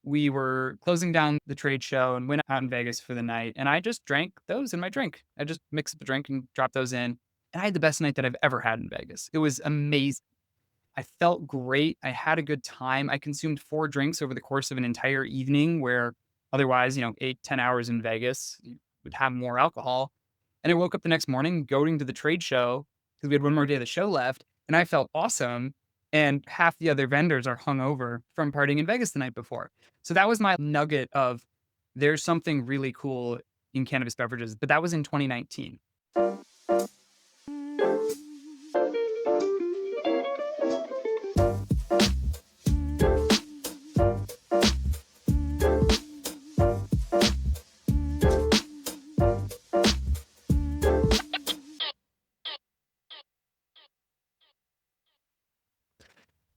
we were closing down the trade show and went out in Vegas for the night. And I just drank those in my drink. I just mixed up a drink and dropped those in. And I had the best night that I've ever had in Vegas. It was amazing. I felt great. I had a good time. I consumed 4 drinks over the course of an entire evening where otherwise, 8, 10 hours in Vegas, you would have more alcohol. And I woke up the next morning going to the trade show because we had one more day of the show left, and I felt awesome. And half the other vendors are hungover from partying in Vegas the night before. So that was my nugget of there's something really cool in cannabis beverages, but that was in 2019.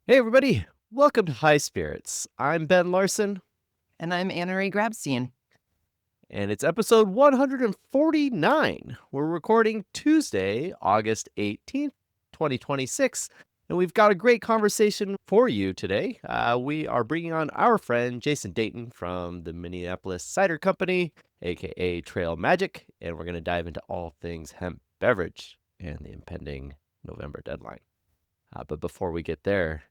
Hey, everybody. Welcome to High Spirits. I'm Ben Larson, And I'm Anna Ray Grabstein. and it's episode 149. We're recording Tuesday, August 18th, 2026, and we've got a great conversation for you today. We are bringing on our friend Jason Dayton from the Minneapolis Cider Company, aka Trail Magic, and we're going to dive into all things hemp beverage and the impending November deadline. But before we get there,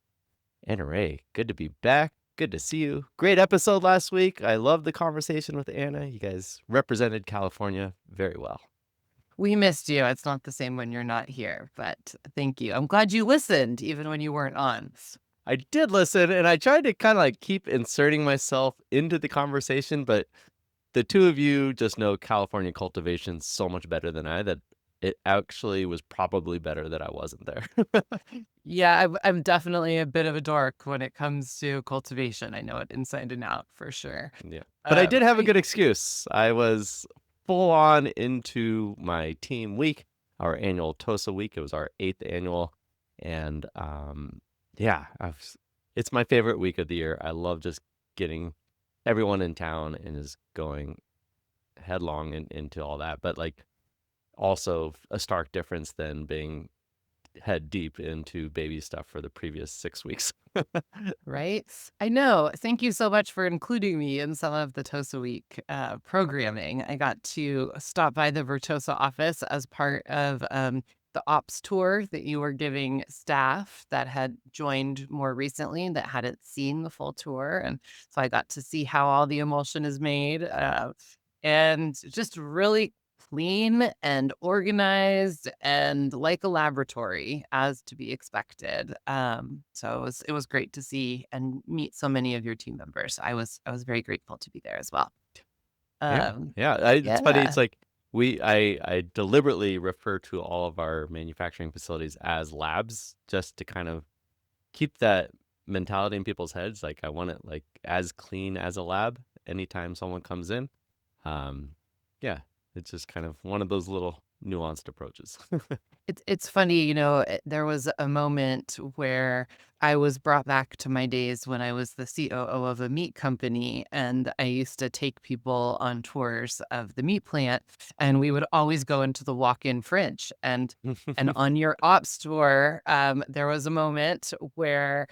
Anna Ray, good to be back. Good to see you. Great episode last week. I loved the conversation with Anna. You guys represented California very well. We missed you. It's not the same when you're not here, but thank you. I'm glad you listened even when you weren't on. I did listen, and I tried to kind of like keep inserting myself into the conversation, but the two of you just know California cultivation so much better than I that it actually was probably better that I wasn't there. Yeah, I'm definitely a bit of a dork when it comes to cultivation. I know it inside and out for sure. Yeah. But I did have a good excuse. I was full on into my team week, our annual TOSA week. It was our 8th annual. And yeah, it's my favorite week of the year. I love just getting everyone in town and just going headlong into all that. But like also a stark difference than being head deep into baby stuff for the previous 6 weeks. Right? I know. Thank you so much for including me in some of the TOSA Week programming. I got to stop by the Virtuosa office as part of the ops tour that you were giving staff that had joined more recently that hadn't seen the full tour. And so I got to see how all the emulsion is made and just really clean and organized and like a laboratory as to be expected. So it was great to see and meet so many of your team members. I was very grateful to be there as well. Yeah. Um, Yeah. It's funny. yeah, It's like I deliberately refer to all of our manufacturing facilities as labs just to kind of keep that mentality in people's heads. Like I want it like as clean as a lab anytime someone comes in. Yeah, it's just kind of one of those little nuanced approaches. it's funny, there was a moment where I was brought back to my days when I was the COO of a meat company, and I used to take people on tours of the meat plant, and we would always go into the walk-in fridge. And on your ops tour, there was a moment where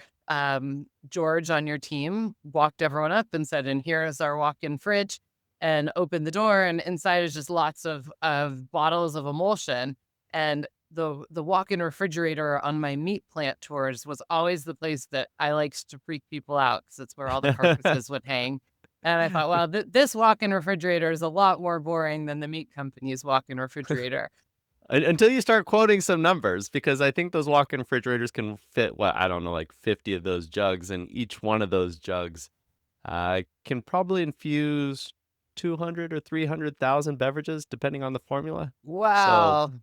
George on your team walked everyone up and said, "And here is our walk-in fridge," and opened the door, and inside is just lots of bottles of emulsion. And the walk-in refrigerator on my meat plant tours was always the place that I liked to freak people out because it's where all the carcasses would hang. And I thought, well, this walk-in refrigerator is a lot more boring than the meat company's walk-in refrigerator. Until you start quoting some numbers, because I think those walk-in refrigerators can fit, what, I don't know, like 50 of those jugs, and each one of those jugs can probably infuse 200 or 300,000 beverages, depending on the formula. Wow.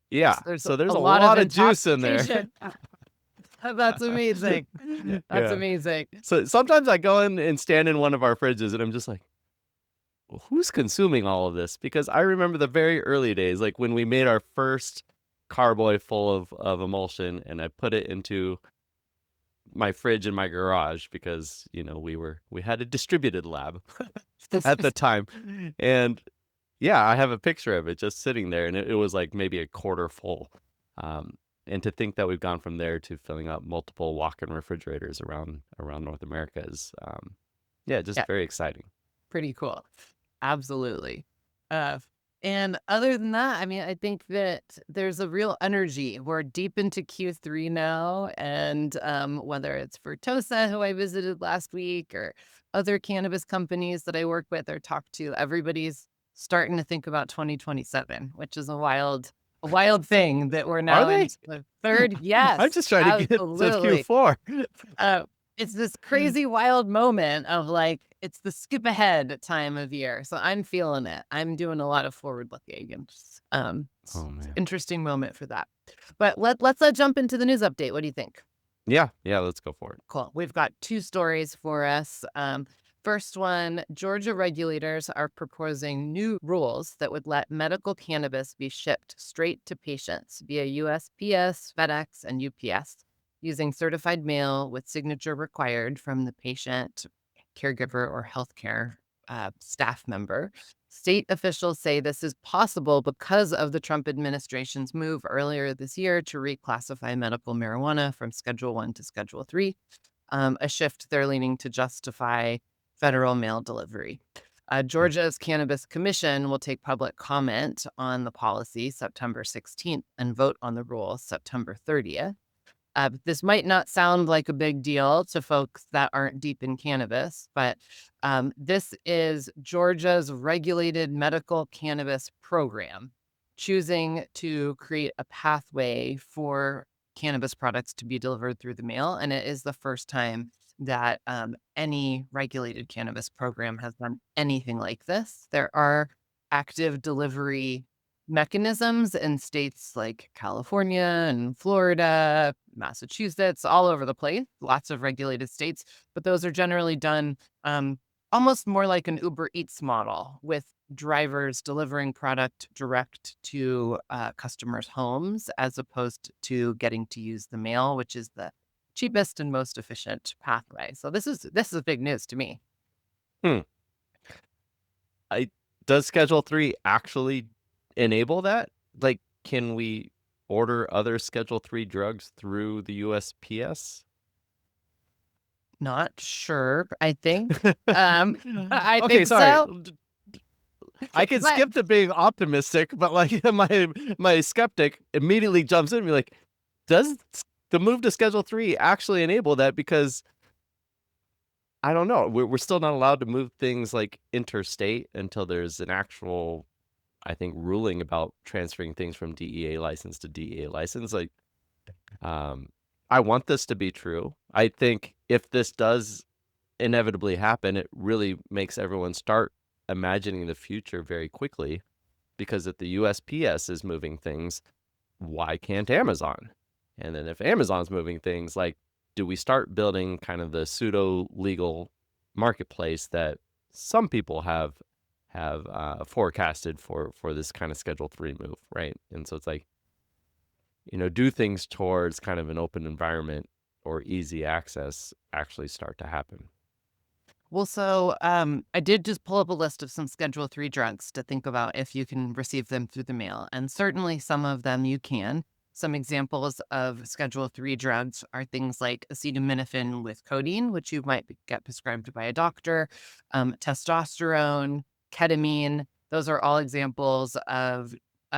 Yeah, There's so there's a a lot lot of of juice in there. intoxication. That's amazing. That's Yeah. amazing. So sometimes I go in and stand in one of our fridges, and I'm just like, well, who's consuming all of this? Because I remember the very early days, like when we made our first carboy full of emulsion, and I put it into my fridge in my garage because we had a distributed lab at the time, and yeah, I have a picture of it just sitting there, and it was like maybe a quarter full. And to think that we've gone from there to filling up multiple walk-in refrigerators around North America is Yeah, just Yeah, very exciting. pretty cool. Absolutely. Uh, and other than that, I mean, I think that there's a real energy. We're deep into Q3 now, and whether it's for Tosa, who I visited last week, or other cannabis companies that I work with or talk to, everybody's starting to think about 2027, which is a wild thing that we're Are now they? into the third. I'm Yes, just trying to get to absolutely. Q4. Uh, it's this crazy wild moment of like, it's the skip ahead time of year. So I'm feeling it. I'm doing a lot of forward looking and Oh it's man. interesting moment for that. But let's jump into the news update. What do you think? Yeah, yeah, let's go for it. Cool. We've got two stories for us. First one, Georgia regulators are proposing new rules that would let medical cannabis be shipped straight to patients via USPS, FedEx, and UPS using certified mail with signature required from the patient, caregiver, or healthcare staff member. State officials say this is possible because of the Trump administration's move earlier this year to reclassify medical marijuana from Schedule 1 to Schedule 3, a shift they're leaning to justify federal mail delivery. Mm. Georgia's Cannabis Commission will take public comment on the policy September 16th and vote on the rule September 30th. This might not sound like a big deal to folks that aren't deep in cannabis, but this is Georgia's regulated medical cannabis program choosing to create a pathway for cannabis products to be delivered through the mail. And it is the first time that any regulated cannabis program has done anything like this. There are active delivery mechanisms in states like California and Florida, Massachusetts, all over the place, lots of regulated states, but those are generally done almost more like an Uber Eats model with drivers delivering product direct to customers' homes as opposed to getting to use the mail, which is the cheapest and most efficient pathway. So this is big news to me. Hmm. I Does Schedule 3 actually enable that? Like, can we order other Schedule 3 drugs through the USPS? Not sure. I think. I Okay, think sorry. so. I can But skip to being optimistic, but like my skeptic immediately jumps in and be like, does the move to Schedule 3 actually enable that? Because I don't know. We're still not allowed to move things like interstate until there's an actual, I think, ruling about transferring things from DEA license to DEA license. Like, um, I want this to be true. I think if this does inevitably happen, it really makes everyone start imagining the future very quickly. Because if the USPS is moving things, why can't Amazon? And then if Amazon's moving things, like, do we start building kind of the pseudo legal marketplace that some people have forecasted for this kind of Schedule 3 move, right? And so it's like, do things towards kind of an open environment or easy access actually start to happen? well, so I did just pull up a list of some Schedule 3 drugs to think about if you can receive them through the mail. And certainly some of them you can. Some examples of Schedule 3 drugs are things like acetaminophen with codeine, which you might get prescribed by a doctor, testosterone, ketamine. Those are all examples of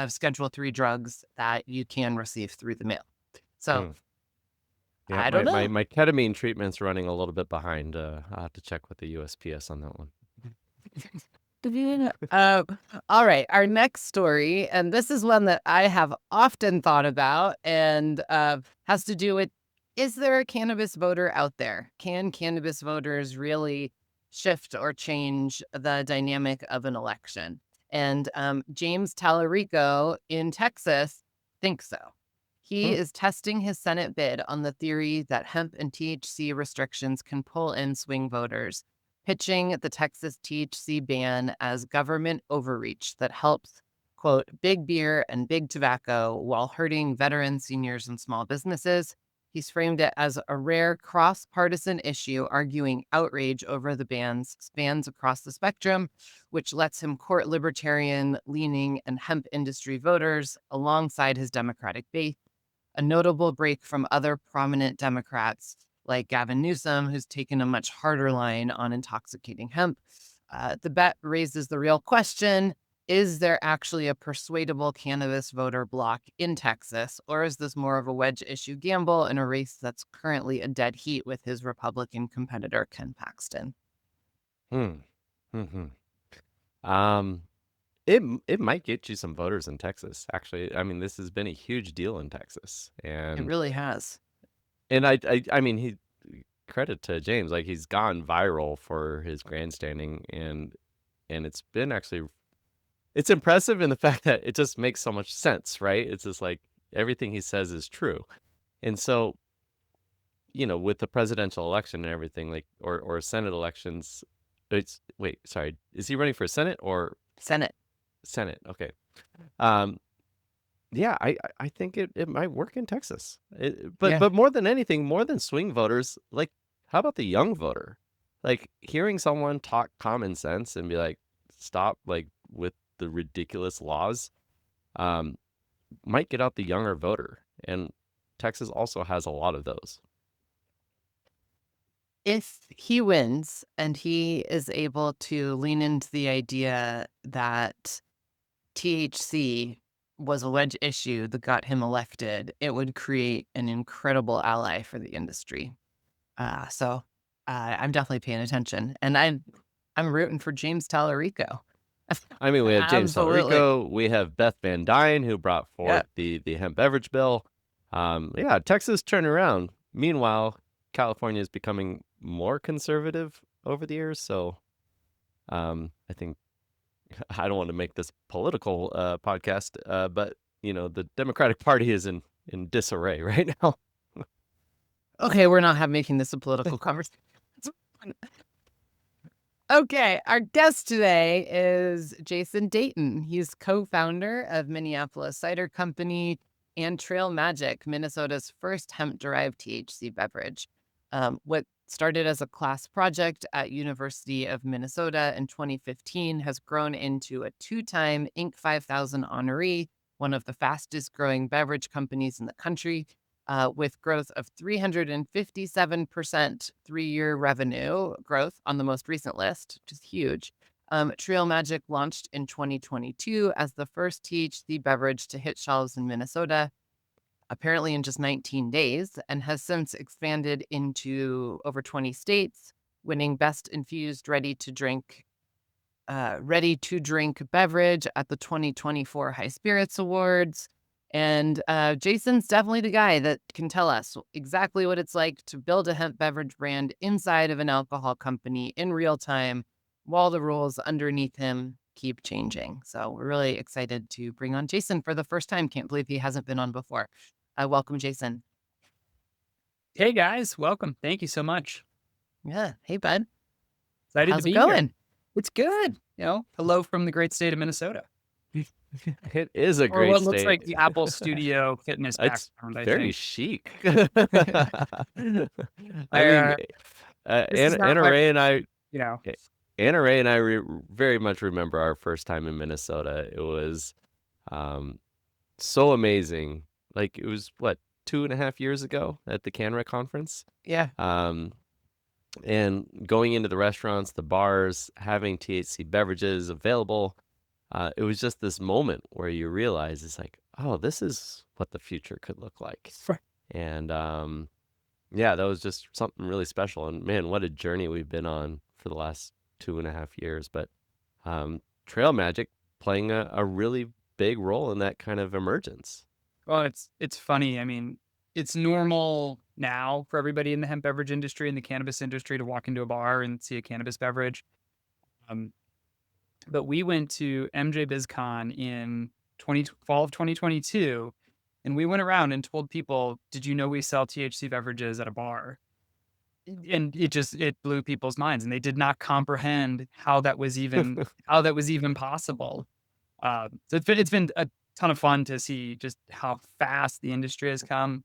Schedule 3 drugs that you can receive through the mail. So Hmm. Yeah, I my, don't my, know. my ketamine treatment's running a little bit behind. I'll have to check with the USPS on that one. Um, all right, our next story, and this is one that I have often thought about and has to do with, is there a cannabis voter out there? Can cannabis voters really shift or change the dynamic of an election? And James Tallarico in Texas thinks so. He Hmm. is testing his Senate bid on the theory that hemp and THC restrictions can pull in swing voters, pitching the Texas THC ban as government overreach that helps, quote, big beer and big tobacco while hurting veterans, seniors, and small businesses. He's framed it as a rare cross partisan issue, arguing outrage over the ban's spans across the spectrum, which lets him court libertarian leaning and hemp industry voters alongside his Democratic base, a notable break from other prominent Democrats like Gavin Newsom, who's taken a much harder line on intoxicating hemp. The bet raises the real question. Is there actually a persuadable cannabis voter bloc in Texas, or is this more of a wedge issue gamble in a race that's currently a dead heat with his Republican competitor, Ken Paxton? Hmm. Hmm. It might get you some voters in Texas, actually. I mean, this has been a huge deal in Texas. It really has. I mean, credit to James, like he's gone viral for his grandstanding, and it's been actually it's impressive in the fact that it just makes so much sense, right? It's just like everything he says is true. And so, with the presidential election and everything, like or Senate elections, wait, sorry, is he running for Senate or Senate. Senate? Okay. Um, yeah, I think it might work in Texas. Yeah. But more than anything, more than swing voters, like how about the young voter? Like hearing someone talk common sense and be like, stop like with the ridiculous laws, um, might get out the younger voter. And Texas also has a lot of those. If he wins and he is able to lean into the idea that THC was a wedge issue that got him elected, it would create an incredible ally for the industry. So I'm definitely paying attention, and I'm rooting for James Tallarico. I mean, we have James Absolutely. Tallarico, we have Beth Van Dyne, who brought Yeah. forth the hemp beverage bill. Yeah, Texas turned around. Meanwhile, California is becoming more conservative over the years. So, I think I don't want to make this political podcast, but the Democratic Party is in disarray right now. Okay, we're not making this a political conversation. Okay, our guest today is Jason Dayton. He's co-founder of Minneapolis Cider Company and Trail Magic, Minnesota's first hemp-derived THC beverage. What started as a class project at University of Minnesota in 2015 has grown into a two-time Inc. 5000 honoree, one of the fastest growing beverage companies in the country, with growth of 357% 3-year revenue growth on the most recent list, which is huge. Trail Magic launched in 2022 as the first THC beverage to hit shelves in Minnesota, apparently in just 19 days, and has since expanded into over 20 states, winning Best Infused Ready to Drink beverage at the 2024 High Spirits Awards. And Jason's definitely the guy that can tell us exactly what it's like to build a hemp beverage brand inside of an alcohol company in real time while the rules underneath him keep changing. So we're really excited to bring on Jason for the first time. Can't believe he hasn't been on before. Welcome, Jason. Hey guys, welcome. Thank you so much. Yeah. Hey, bud. Excited How's to it be here. going? It's good. Hello from the great state of Minnesota. It is a Or great what looks state. like the Apple Studio fitness It's background, I very think. chic. I, I mean, this is not Anna my, Ray and I, you know, Anna Ray and I very much remember our first time in Minnesota. It was so amazing. Like it was what 2.5 years ago at the CanRec conference. Yeah. And going into the restaurants, the bars, having THC beverages available. It was just this moment where you realize it's like, oh, this is what the future could look like. Right. And yeah, that was just something really special. And man, what a journey we've been on for the last 2.5 years. But Trail Magic playing a really big role in that kind of emergence. Well, it's funny. I mean, it's normal now for everybody in the hemp beverage industry and the cannabis industry to walk into a bar and see a cannabis beverage. But we went to MJ BizCon in fall of 2022, and we went around and told people, "Did you know we sell THC beverages at a bar?" And it blew people's minds, and they did not comprehend how that was even possible. So it's been a ton of fun to see just how fast the industry has come.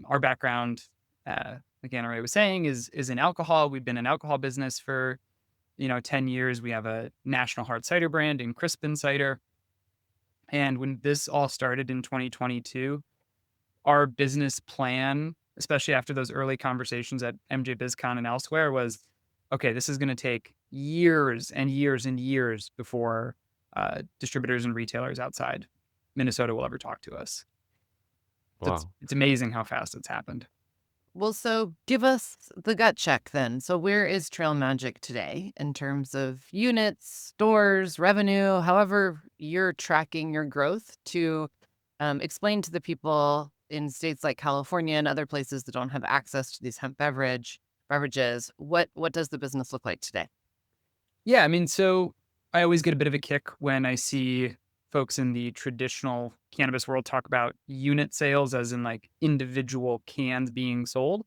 Our background, like Anna Ray was saying, is in alcohol. We've been in alcohol business for 10 years. We have a national hard cider brand in Crispin Cider. And when this all started in 2022, our business plan especially after those early conversations at MJ BizCon and elsewhere, was okay, this is going to take years and years and years before distributors and retailers outside Minnesota will ever talk to us. So Wow. it's amazing how fast it's happened. Well, so give us the gut check then. So where is Trail Magic today in terms of units, stores, revenue, however you're tracking your growth to explain to the people in states like California and other places that don't have access to these hemp beverages, what does the business look like today? Yeah, I mean, so I always get a bit of a kick when I see folks in the traditional cannabis world talk about unit sales, as in like individual cans being sold.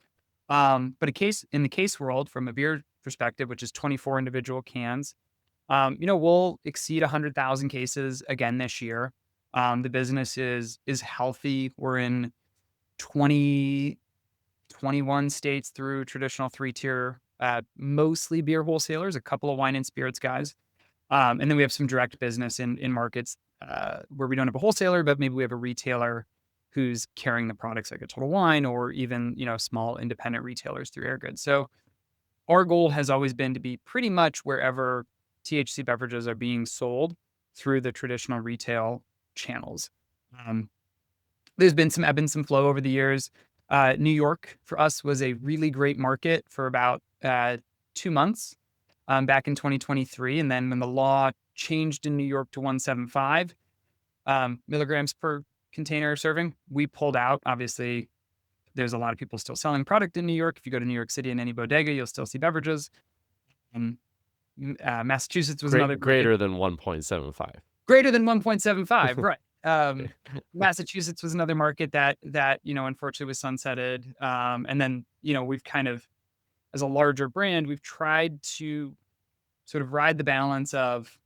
But in the case world, from a beer perspective, which is 24 individual cans, we'll exceed 100,000 cases again this year. The business is healthy. We're in 20 21 states through traditional three-tier, mostly beer wholesalers, a couple of wine and spirits guys. And then we have some direct business in markets where we don't have a wholesaler, but maybe we have a retailer who's carrying the products like a Total Wine, or even, small independent retailers through Airgoods. So our goal has always been to be pretty much wherever THC beverages are being sold through the traditional retail channels. Um, there's been some ebb and some flow over the years. New York for us was a really great market for about 2 months back in 2023. And then when the law changed in New York to 175 milligrams per container serving, we pulled out. Obviously, there's a lot of people still selling product in New York. If you go to New York City in any bodega, you'll still see beverages. Um, Massachusetts was another market. Greater than 1.75. Greater than 1.75, right. Massachusetts was another market that unfortunately was sunsetted. And then, we've kind of, as a larger brand, we've tried to sort of ride the balance of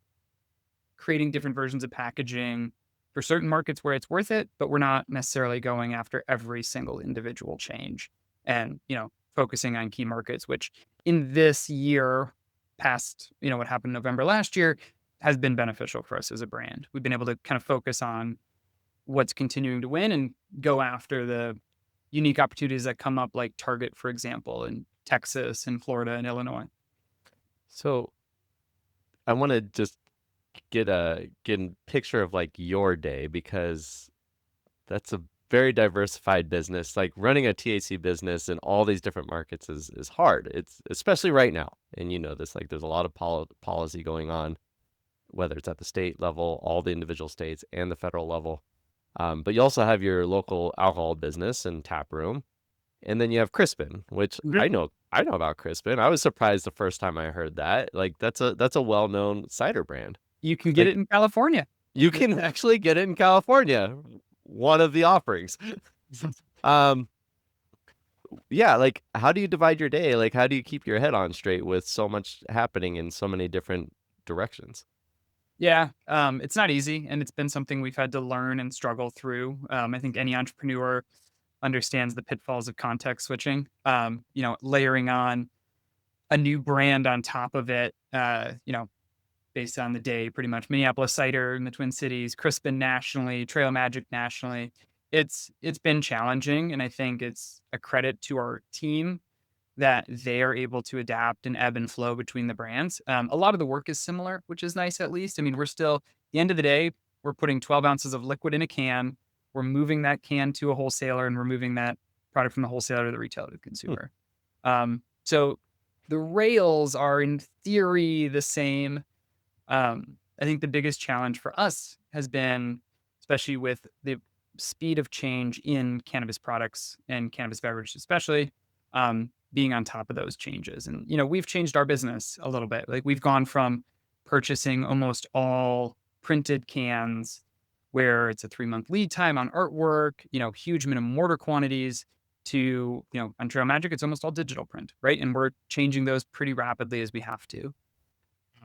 creating different versions of packaging for certain markets where it's worth it, but we're not necessarily going after every single individual change, and, focusing on key markets, which in this year past, what happened in November last year, has been beneficial for us as a brand. We've been able to kind of focus on what's continuing to win and go after the unique opportunities that come up, like Target, for example, in Texas and Florida and Illinois. So I want to just get a picture of like your day, because that's a very diversified business. Like running a THC business in all these different markets is hard. It's especially right now. And this, like there's a lot of policy going on, whether it's at the state level, all the individual states, and the federal level. But you also have your local alcohol business and tap room. And then you have Crispin, which I know about Crispin. I was surprised the first time I heard that. Like that's a well-known cider brand. You can get Like, it in California. You can actually get it in California. One of the offerings. Yeah, like how do you divide your day? Like how do you keep your head on straight with so much happening in so many different directions? Yeah, it's not easy, and it's been something we've had to learn and struggle through. I think any entrepreneur understands the pitfalls of context switching. Layering on a new brand on top of it. Based on the day, pretty much Minneapolis Cider in the Twin Cities, Crispin nationally, Trail Magic nationally. It's been challenging, and I think it's a credit to our team that they are able to adapt and ebb and flow between the brands. A lot of the work is similar, which is nice at least. I mean, we're still, at the end of the day, we're putting 12 ounces of liquid in a can. We're moving that can to a wholesaler, and we're moving that product from the wholesaler to the retailer to the consumer. So the rails are in theory the same. I think the biggest challenge for us has been, especially with the speed of change in cannabis products and cannabis beverages, especially, being on top of those changes. And, we've changed our business a little bit. Like we've gone from purchasing almost all printed cans where it's a 3-month lead time on artwork, huge minimum order quantities, to, on Trail Magic, it's almost all digital print, right? And we're changing those pretty rapidly as we have to.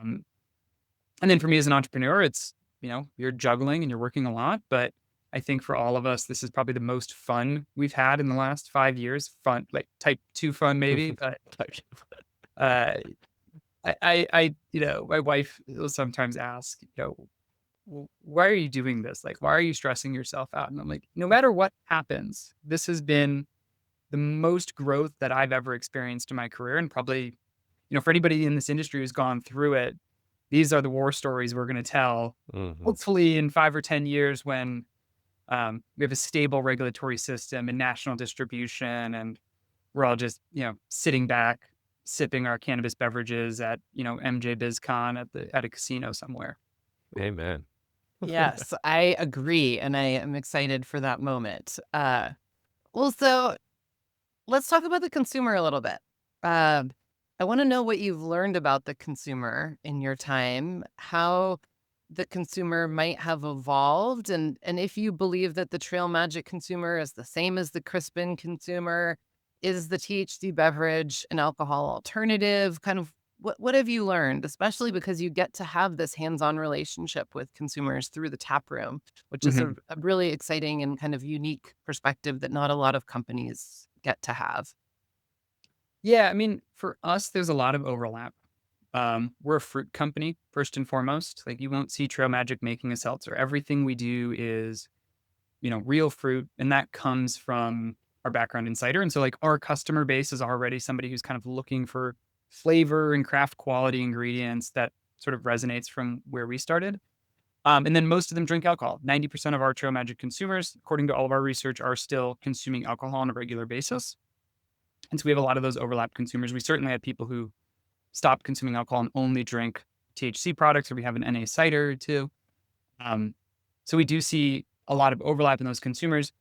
And then for me as an entrepreneur, it's, you're juggling and you're working a lot, but I think for all of us, this is probably the most fun we've had in the last 5 years. Fun, like type 2 fun, maybe. But my wife will sometimes ask, why are you doing this? Like, why are you stressing yourself out? And I'm like, no matter what happens, this has been the most growth that I've ever experienced in my career, and probably, for anybody in this industry who's gone through it, these are the war stories we're going to tell. Hmm. Hopefully, in 5 or 10 years, when we have a stable regulatory system and national distribution, and we're all just sitting back, sipping our cannabis beverages at MJ BizCon at a casino somewhere. Amen. Yes, I agree, and I am excited for that moment. Well, so let's talk about the consumer a little bit. Um, I want to know what you've learned about the consumer in your time, how the consumer might have evolved, and if you believe that the Trail Magic consumer is the same as the Crispin consumer. Is the THC beverage an alcohol alternative? Kind of what have you learned, especially because you get to have this hands-on relationship with consumers through the tap room, which is Mhm. a really exciting and kind of unique perspective that not a lot of companies get to have. Yeah, I mean, for us, there's a lot of overlap. We're a fruit company first and foremost. Like, you won't see Trail Magic making a seltzer. Everything we do is real fruit, and that comes from our background in cider. And so, like, our customer base is already somebody who's kind of looking for flavor and craft quality ingredients that sort of resonates from where we started. And then most of them drink alcohol. 90% of our Trail Magic consumers, according to all of our research, are still consuming alcohol on a regular basis. And so we have a lot of those overlap consumers. We certainly have people who stop consuming alcohol and only drink THC products, or we have an NA cider too. Um, so we do see a lot of overlap in those consumers.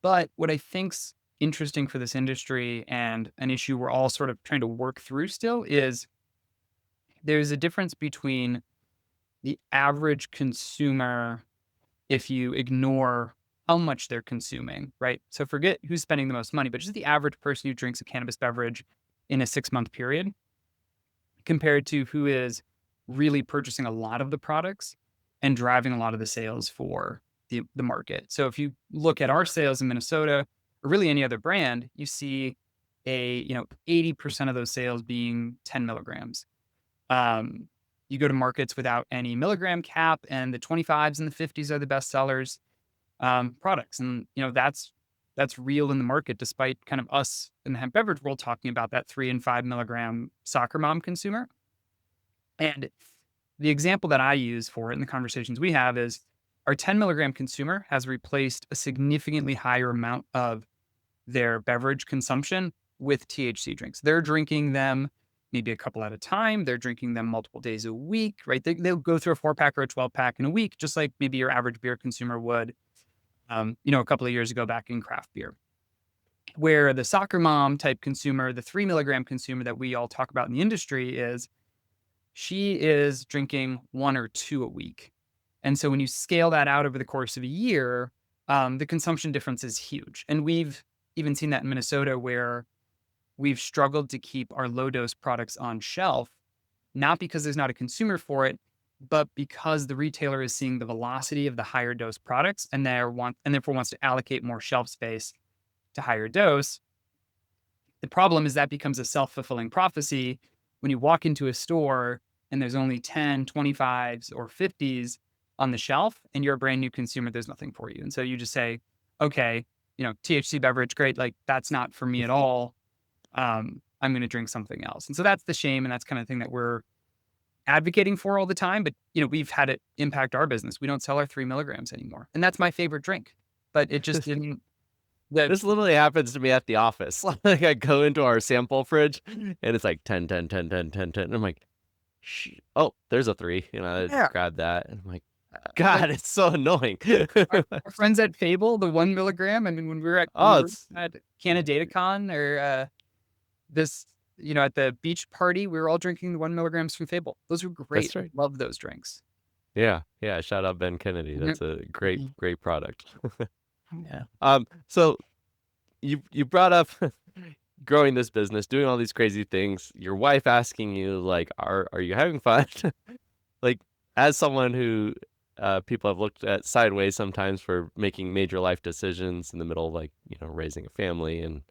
But what I think's interesting for this industry, and an issue we're all sort of trying to work through still, is there's a difference between the average consumer if you ignore how much they're consuming, right? So forget who's spending the most money, but just the average person who drinks a cannabis beverage in a 6-month period compared to who is really purchasing a lot of the products and driving a lot of the sales for the market. So if you look at our sales in Minnesota, or really any other brand, you see 80% of those sales being 10 milligrams. Um, you go to markets without any milligram cap, and the 25s and the 50s are the best sellers products. And that's real in the market, despite kind of us in the hemp beverage world talking about that 3 and 5 milligram soccer mom consumer. And the example that I use for it in the conversations we have is our 10 milligram consumer has replaced a significantly higher amount of their beverage consumption with THC drinks. They're drinking them maybe a couple at a time. They're drinking them multiple days a week, right? They'll go through a 4-pack or a 12-pack in a week, just like maybe your average beer consumer would, a couple of years ago back in craft beer. Where the soccer mom type consumer, the 3 milligram consumer that we all talk about in the industry, is she is drinking 1 or 2 a week. And so when you scale that out over the course of a year, the consumption difference is huge. And we've even seen that in Minnesota, where we've struggled to keep our low dose products on shelf, not because there's not a consumer for it, but because the retailer is seeing the velocity of the higher dose products, and therefore wants to allocate more shelf space to higher dose. The problem is that becomes a self-fulfilling prophecy when you walk into a store and there's only 10, 25s, or 50s on the shelf, and you're a brand new consumer, there's nothing for you. And so you just say, okay, THC beverage, great. Like, that's not for me at all. I'm going to drink something else. And so that's the shame. And that's kind of thing that we're advocating for all the time. But, we've had it impact our business. We don't sell our 3 milligrams anymore. And that's my favorite drink, but it just didn't. The This literally happens to me at the office. Like, I go into our sample fridge and it's like 10, 10, 10, 10, 10, 10. And I'm like, oh, there's a 3. I Yeah. grab that. And I'm like, Like, God, it's so annoying. our friends at Fable, the 1 milligram. I mean, when we were Oh, it's at Canada Datacon, or this, at the beach party, we were all drinking the 1 milligrams from Fable. Those were great. that's right. Love those drinks. Yeah, yeah. Shout out Ben Kennedy. Mhm. That's a great, Mhm. great product. Yeah. So you brought up growing this business, doing all these crazy things. Your wife asking you like, "Are you having fun?" Like, as someone who people have looked at sideways sometimes for making major life decisions in the middle of, like, raising a family and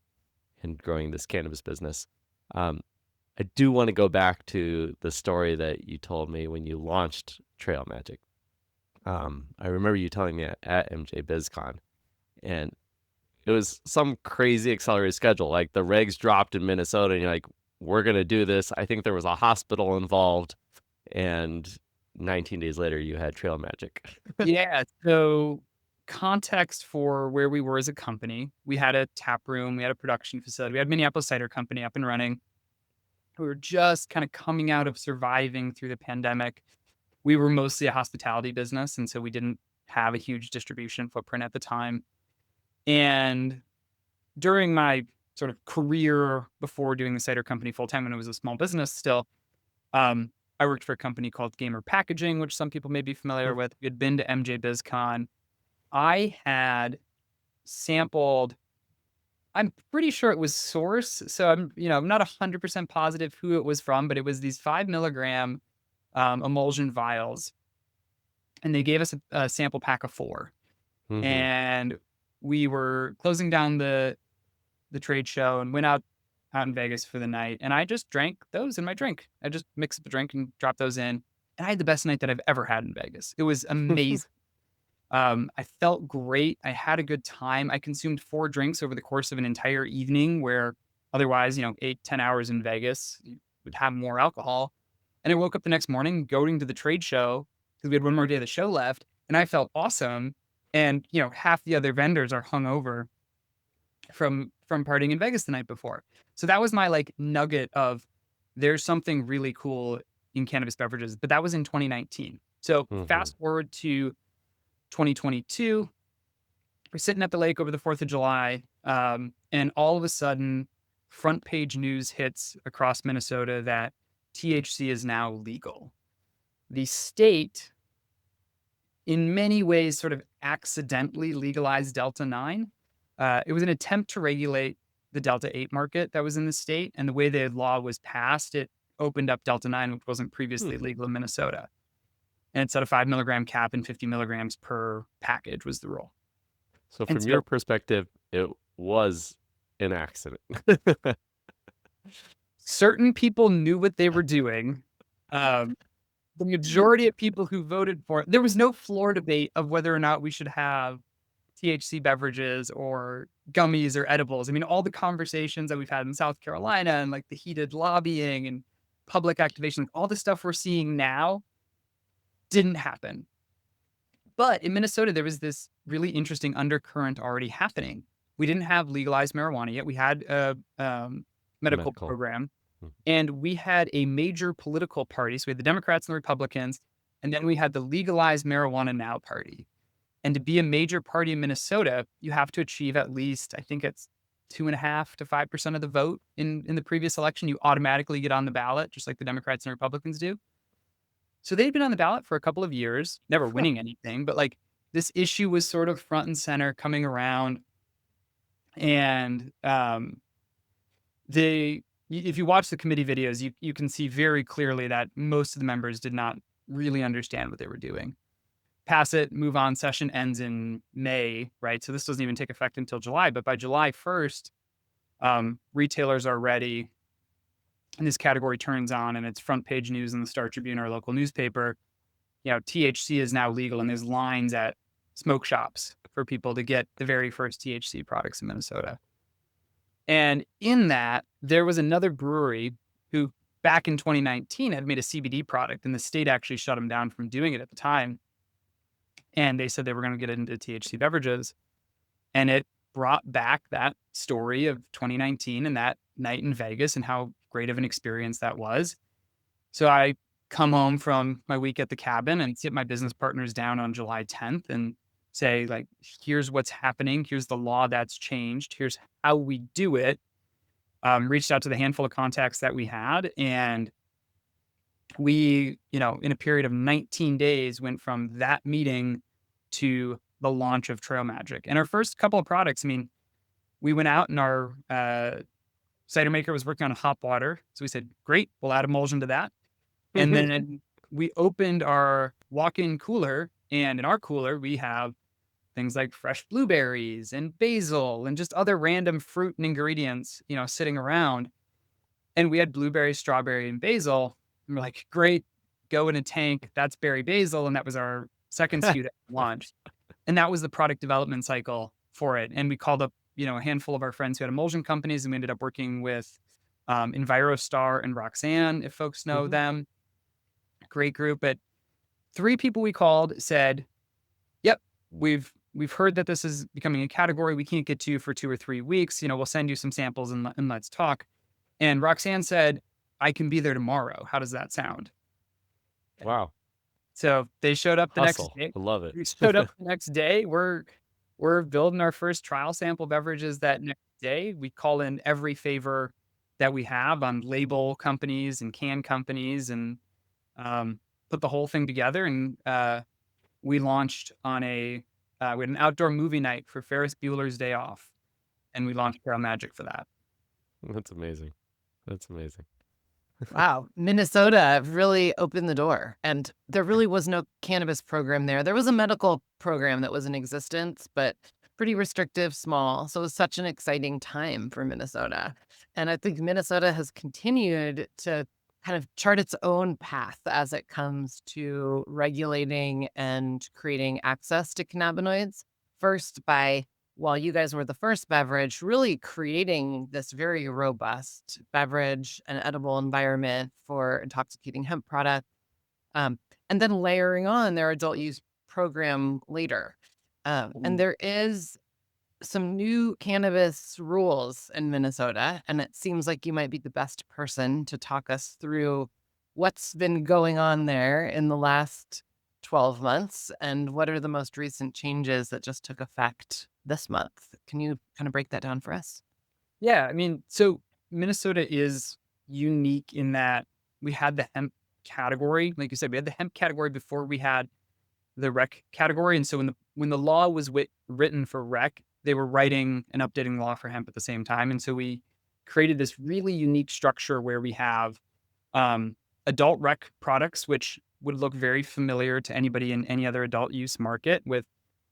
growing this cannabis business. Um, I do want to go back to the story that you told me when you launched Trail Magic. I remember you telling me at MJ BizCon, and it was some crazy accelerated schedule. Like the regs dropped in Minnesota, and you're like, we're gonna do this. I think there was a hospital involved, and 19 days later, you had Trail Magic. Yeah. So context for where we were as a company, we had a tap room, we had a production facility, we had Minneapolis Cider Company up and running. We were just kind of coming out of surviving through the pandemic. We were mostly a hospitality business, and so we didn't have a huge distribution footprint at the time. And during my sort of career before doing the cider company full time when it was a small business still, um, I worked for a company called Gamer Packaging, which some people may be familiar with. We had been to MJ BizCon. I had sampled, I'm pretty sure it was Source. So I'm not 100% positive who it was from, but it was these 5 milligram emulsion vials. And they gave us a sample pack of 4. Mhm. And we were closing down the trade show and went out in Vegas for the night, and I just drank those in my drink. I just mixed up a drink and dropped those in, and I had the best night that I've ever had in Vegas. It was amazing. I felt great. I had a good time. I consumed 4 drinks over the course of an entire evening where otherwise, 8, 10 hours in Vegas, you would have more alcohol. And I woke up the next morning going to the trade show because we had one more day of the show left, and I felt awesome. And, half the other vendors are hungover from partying in Vegas the night before. So that was my like nugget of there's something really cool in cannabis beverages, but that was in 2019. So Mhm. fast forward to 2022, we're sitting at the lake over the 4th of July, and all of a sudden, front page news hits across Minnesota that THC is now legal. The state, in many ways, sort of accidentally legalized Delta 9. It was an attempt to regulate the Delta 8 market that was in the state. And the way the law was passed, it opened up Delta 9, which wasn't Hmm. previously legal in Minnesota. And it set a 5 milligram cap and 50 milligrams per package was the rule. So And from your so perspective, it was an accident. certain people knew what they were doing. Um, the majority of people who voted for it, there was no floor debate of whether or not we should have THC beverages or gummies or edibles. I mean, all the conversations that we've had in South Carolina and like the heated lobbying and public activation, like all the stuff we're seeing now didn't happen. But in Minnesota, there was this really interesting undercurrent already happening. We didn't have legalized marijuana yet. We had a medical Medical. program, Mhm. and we had a major political party. So we had the Democrats and the Republicans, and then we had the Legalized Marijuana Now party. And to be a major party in Minnesota, you have to achieve at least, I think it's 2.5 to 5% of the vote in the previous election. You automatically get on the ballot, just like the Democrats and Republicans do. So they'd been on the ballot for a couple of years, never Huh. winning anything, but like this issue was sort of front and center coming around. And if you watch the committee videos, you can see very clearly that most of the members did not really understand what they were doing. Pass it, move on. Session ends in May, right? So this doesn't even take effect until July. But by July 1st, retailers are ready, and this category turns on, and it's front page news in the Star Tribune, our local newspaper. THC is now legal, and there's lines at smoke shops for people to get the very first THC products in Minnesota. And in that, there was another brewery who, back in 2019, had made a CBD product, and the state actually shut them down from doing it at the time. And they said they were going to get into THC beverages. And it brought back that story of 2019 and that night in Vegas and how great of an experience that was. So I come home from my week at the cabin and sit my business partners down on July 10th and say, like, here's what's happening. Here's the law that's changed. Here's how we do it. Reached out to the handful of contacts that we had. And we, in a period of 19 days, went from that meeting to the launch of Trail Magic. And our first couple of products, I mean, we went out and our cider maker was working on a hop water. So we said, great, we'll add emulsion to that. And then we opened our walk-in cooler. And in our cooler, we have things like fresh blueberries and basil and just other random fruit and ingredients, sitting around. And we had blueberry, strawberry, and basil. And we're like, great, go in a tank. That's berry basil. And that was our second SKU that we launched. And that was the product development cycle for it. And we called up, a handful of our friends who had emulsion companies, and we ended up working with Envirostar and Roxanne, if folks know Hmm. them. Great group. But three people we called said, "Yep, we've heard that this is becoming a category. We can't get to you for 2 or 3 weeks. We'll send you some samples and let's talk." And Roxanne said, "I can be there tomorrow. How does that sound?" Wow. So they showed up the next Hustle. day. I love it. We showed up the next day. We're building our first trial sample beverages that next day. We call in every favor that we have on label companies and can companies, and um, put the whole thing together. And we launched on we had an outdoor movie night for Ferris Bueller's Day Off, and we launched Trail Magic for that. That's amazing. That's amazing. Wow, Minnesota really opened the door, and there really was no cannabis program there. There was a medical program that was in existence, but pretty restrictive, small. So it was such an exciting time for Minnesota. And I think Minnesota has continued to kind of chart its own path as it comes to regulating and creating access to cannabinoids. First, by while you guys were the first beverage, really creating this very robust beverage and edible environment for intoxicating hemp products, and then layering on their adult use program later. And there is some new cannabis rules in Minnesota, and it seems like you might be the best person to talk us through what's been going on there in the last 12 months and what are the most recent changes that just took effect this month. Can you kind of break that down for us? Yeah, I mean, so Minnesota is unique in that we had the hemp category. Like you said, we had the hemp category before we had the rec category. And so when the law was written for rec, they were writing and updating the law for hemp at the same time. And so we created this really unique structure where we have adult rec products, which would look very familiar to anybody in any other adult use market, with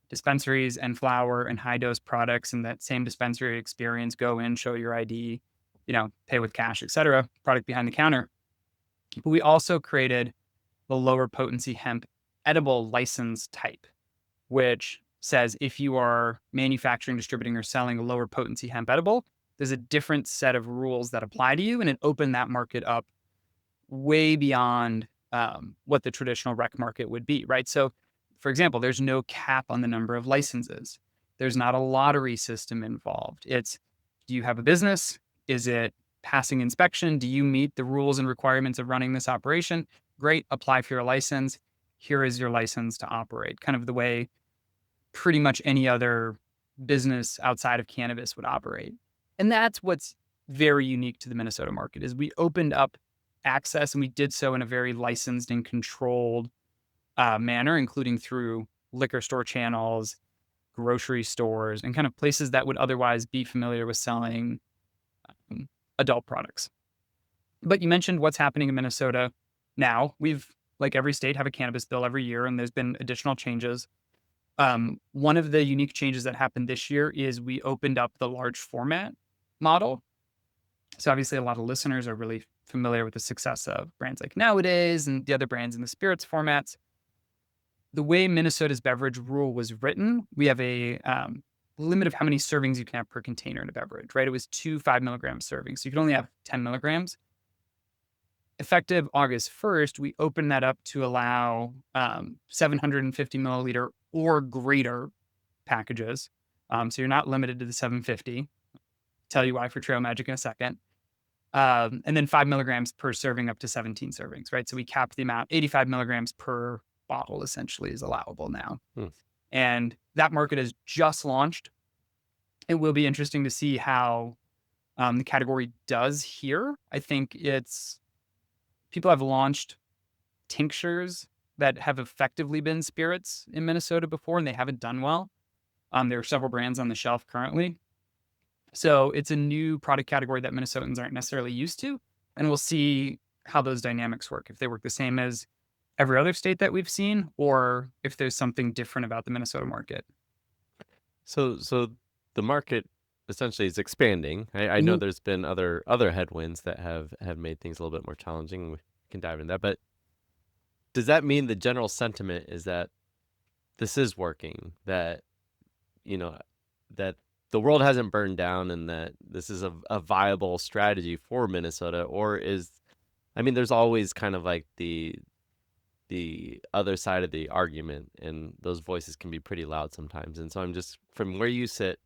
dispensaries and flower and high dose products and that same dispensary experience. Go in, show your ID, pay with cash, etc. Product behind the counter. But we also created the lower potency hemp edible license type, which says if you are manufacturing, distributing, or selling a lower potency hemp edible, there's a different set of rules that apply to you, and it opened that market up way beyond what the traditional rec market would be, right? So, for example, there's no cap on the number of licenses. There's not a lottery system involved. It's, do you have a business? Is it passing inspection? Do you meet the rules and requirements of running this operation? Great, apply for your license. Here is your license to operate, kind of the way pretty much any other business outside of cannabis would operate. And that's what's very unique to the Minnesota market is we opened up access, and we did so in a very licensed and controlled manner, including through liquor store channels, grocery stores, and kind of places that would otherwise be familiar with selling adult products. But you mentioned what's happening in Minnesota now. We've, like every state, have a cannabis bill every year, and there's been additional changes. One of the unique changes that happened this year is we opened up the large format model. So obviously a lot of listeners are really familiar with the success of brands like Nowadays and the other brands in the spirits formats. The way Minnesota's beverage rule was written, we have a limit of how many servings you can have per container in a beverage, right? It was 2 5-milligram servings. So you can only have 10 milligrams. Effective August 1st, we opened that up to allow 750 milliliter or greater packages. So you're not limited to the 750. Tell you why for Trail Magic in a second. And then 5 milligrams per serving up to 17 servings, right? So we capped the amount. 85 milligrams per bottle essentially is allowable now. And that market has just launched. It will be interesting to see how the category does here. I think people have launched tinctures that have effectively been spirits in Minnesota before, and they haven't done well. There are several brands on the shelf currently. So it's a new product category that Minnesotans aren't necessarily used to. And we'll see how those dynamics work, if they work the same as every other state that we've seen, or if there's something different about the Minnesota market. So the market essentially is expanding. I know there's been other headwinds that have made things a little bit more challenging. We can dive into that. But does that mean the general sentiment is that this is working, that that the world hasn't burned down and that this is a viable strategy for Minnesota, or I mean, there's always kind of like the other side of the argument, and those voices can be pretty loud sometimes. And so I'm just, from where you sit,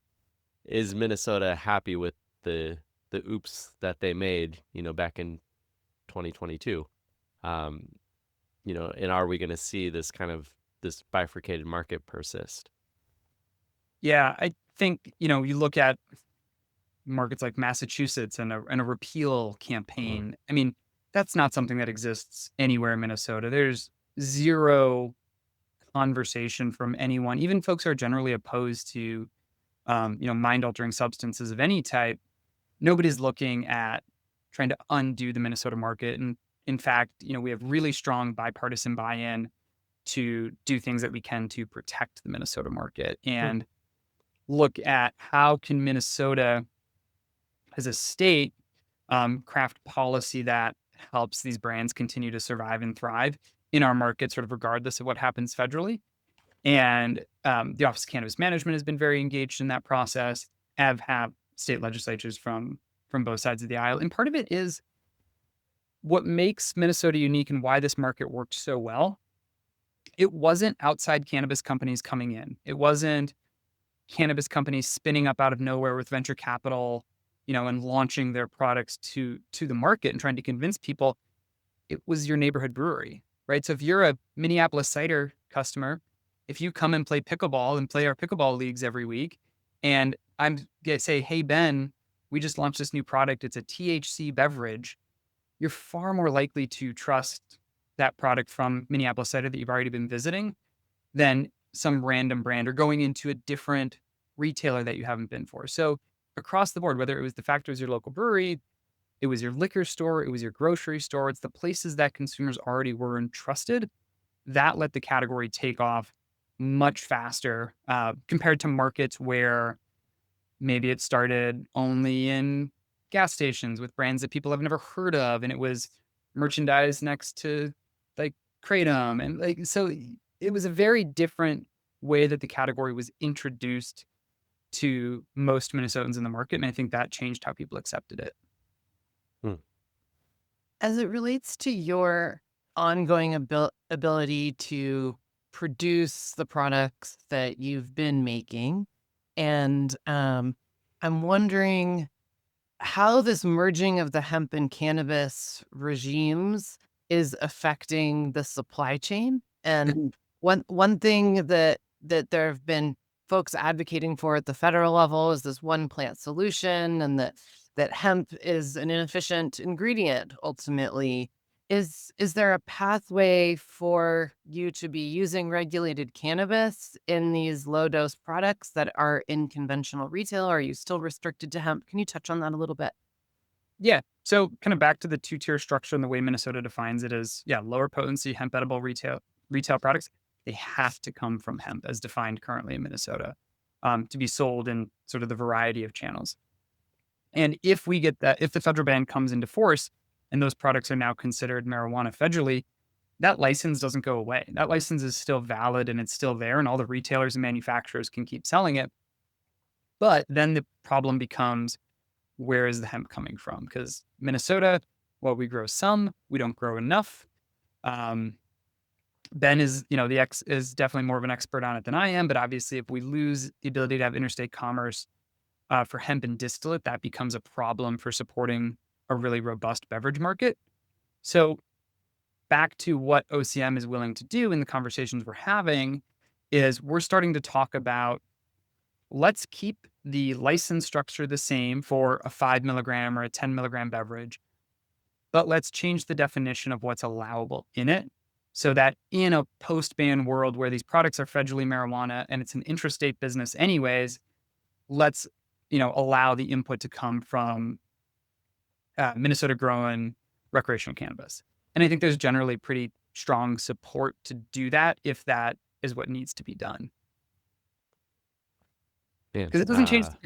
is Minnesota happy with the oops that they made, back in 2022? Um, and are we going to see this bifurcated market persist? Yeah, I think, you look at markets like Massachusetts and a repeal Mm. campaign. I mean, that's not something that exists anywhere in Minnesota. There's zero conversation from anyone, even folks who are generally opposed to, mind altering substances of any type. Nobody's looking at trying to undo the Minnesota market. And in fact, we have really strong bipartisan buy-in to do things that we can to protect the Minnesota market Hmm. and look at how can Minnesota as a state craft policy that helps these brands continue to survive and thrive in our market, sort of regardless of what happens federally. And the Office of Cannabis Management has been very engaged in that process. Have state legislatures from both sides of the aisle, and part of it is what makes Minnesota unique and why this market worked so well. It wasn't outside cannabis companies coming in. It wasn't cannabis companies spinning up out of nowhere with venture capital, and launching their products to the market and trying to convince people. It was your neighborhood brewery, right? So if you're a Minneapolis cider customer, if you come and play pickleball and play our pickleball leagues every week, and I'm gonna say, "Hey Ben, we just launched this new product. It's a THC beverage." You're far more likely to trust that product from Minneapolis cider that you've already been visiting than some random brand or going into a different retailer that you haven't been for. So across the board, whether it was the fact it was your local brewery, it was your liquor store, it was your grocery store, it's the places that consumers already were and trusted that let the category take off much faster compared to markets where maybe it started only in gas stations with brands that people have never heard of, and it was merchandise next to like Kratom, and like so it was a very different way that the category was introduced to most Minnesotans in the market, and I think that changed how people accepted it. Hmm. As it relates to your ongoing ability to produce the products that you've been making, and I'm wondering how this merging of the hemp and cannabis regimes is affecting the supply chain. And one thing that there have been folks advocating for at the federal level is this one plant solution, and that hemp is an inefficient ingredient ultimately. Is there a pathway for you to be using regulated cannabis in these low dose products that are in conventional retail? Are you still restricted to hemp? Can you touch on that a little bit? Yeah. So kind of back to the two-tier structure and the way Minnesota defines it is, yeah, lower potency hemp edible retail products. They have to come from hemp as defined currently in Minnesota to be sold in sort of the variety of channels. And if we get that, if the federal ban comes into force and those products are now considered marijuana federally, that license doesn't go away. That license is still valid and it's still there, and all the retailers and manufacturers can keep selling it. But then the problem becomes, where is the hemp coming from? Because Minnesota, well, we grow some, we don't grow enough. Um, Ben is, is definitely more of an expert on it than I am. But obviously, if we lose the ability to have interstate commerce for hemp and distillate, that becomes a problem for supporting a really robust beverage market. So back to what OCM is willing to do in the conversations we're having is we're starting to talk about, let's keep the license structure the same for a 5 milligram or a 10 milligram beverage, but let's change the definition of what's allowable in it so that in a post-ban world where these products are federally marijuana and it's an intrastate business anyways, let's allow the input to come from Minnesota grown recreational cannabis. And I think there's generally pretty strong support to do that if that is what needs to be done. Man, Because it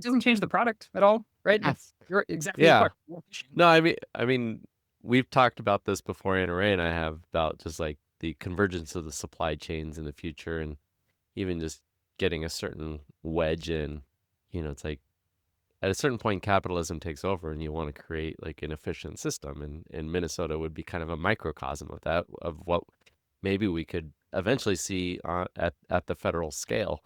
doesn't change the product at all, right? Yes. You're exactly yeah. more efficient. No, I mean, we've talked about this before, Anna Ray and I have, about just like the convergence of the supply chains in the future, and even just getting a certain wedge in. It's like at a certain point, capitalism takes over, and you want to create like an efficient system. And Minnesota would be kind of a microcosm of that, of what maybe we could eventually see at the federal scale.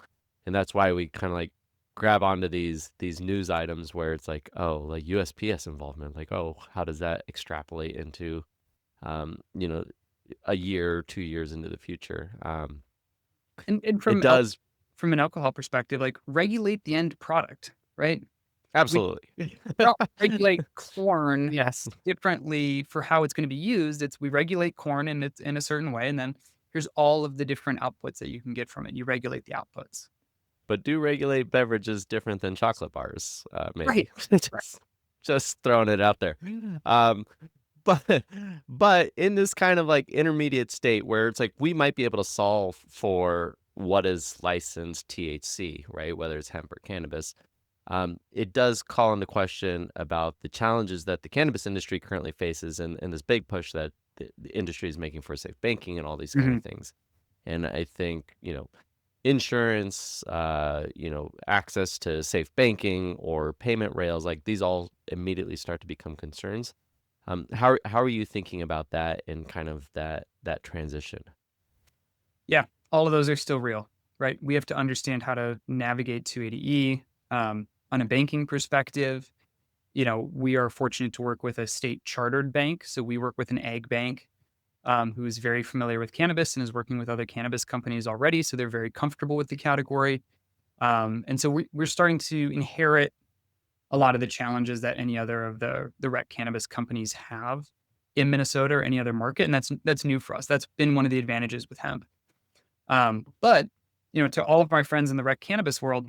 And that's why we kind of like grab onto these news items where it's like, oh, like USPS involvement, like, oh, how does that extrapolate into, you know, a year, 2 years into the future? And It does. from an alcohol perspective, like regulate the end product, right? We Absolutely. don't regulate corn Yes. differently for how it's going to be used. It's we regulate corn and it's in a certain way, and then here's all of the different outputs that you can get from it. You regulate the outputs. But do regulate beverages different than chocolate bars, maybe. Right. Just throwing it out there. Um, but but in this kind of like intermediate state where it's like we might be able to solve for what is licensed THC, right? Whether it's hemp or cannabis. It does call into question about the challenges that the cannabis industry currently faces, and this big push that the industry is making for safe banking and all these kind Mhm. of things. And I think, insurance, access to safe banking or payment rails, like these all immediately start to become concerns. How are you thinking about that and kind of that transition? Yeah, all of those are still real, right? We have to understand how to navigate 280E. On a banking perspective, we are fortunate to work with a state chartered bank. So we work with an ag bank who is very familiar with cannabis and is working with other cannabis companies already. So they're very comfortable with the category. And so we're starting to inherit a lot of the challenges that any other of the rec cannabis companies have in Minnesota or any other market. And that's new for us. That's been one of the advantages with hemp. But to all of my friends in the rec cannabis world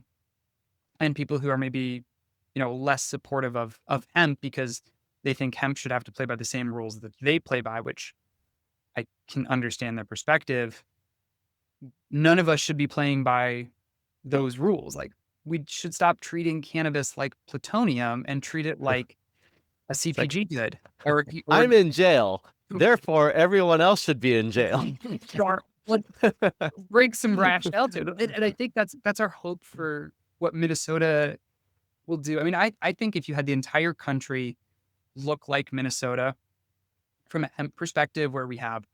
and people who are maybe, less supportive of hemp because they think hemp should have to play by the same rules that they play by, which I can understand their perspective. None of us should be playing by those rules. Like we should stop treating cannabis like plutonium and treat it like a It's like, CPG good or I'm in jail, therefore everyone else should be in jail. or what break some rationale to it. And I think that's our hope for what Minnesota will do. I mean, I think if you had the entire country look like Minnesota from a hemp perspective, where we have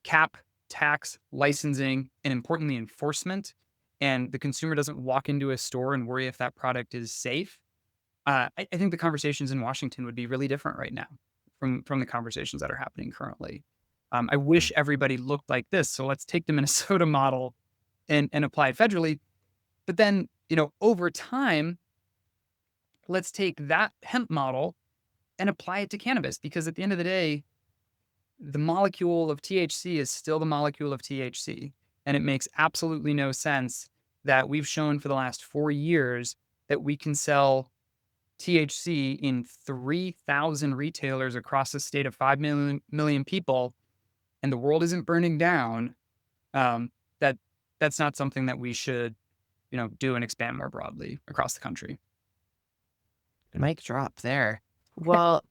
cap, tax, licensing, and importantly, enforcement, and the consumer doesn't walk into a store and worry if that product is safe. I think the conversations in Washington would be really different right now from the conversations that are happening currently. I wish everybody looked like this. So let's take the Minnesota model and apply it federally. But then, over time, let's take that hemp model and apply it to cannabis because at the end of the day, the molecule of THC is still the molecule of THC. And it makes absolutely no sense that we've shown for the last 4 years that we can sell THC in 3,000 retailers across the state of 5 million people, and the world isn't burning down. Um, that that's not something that we should, do and expand more broadly across the country. Mic drop there. Well,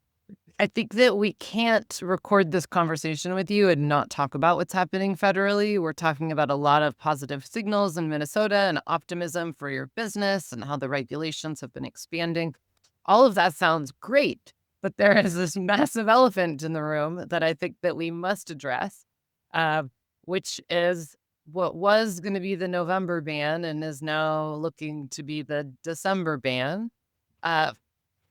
I think that we can't record this conversation with you and not talk about what's happening federally. We're talking about a lot of positive signals in Minnesota and optimism for your business and how the regulations have been expanding. All of that sounds great, but there is this massive elephant in the room that I think that we must address, uh, which is what was going to be the November ban and is now looking to be the December ban. Uh,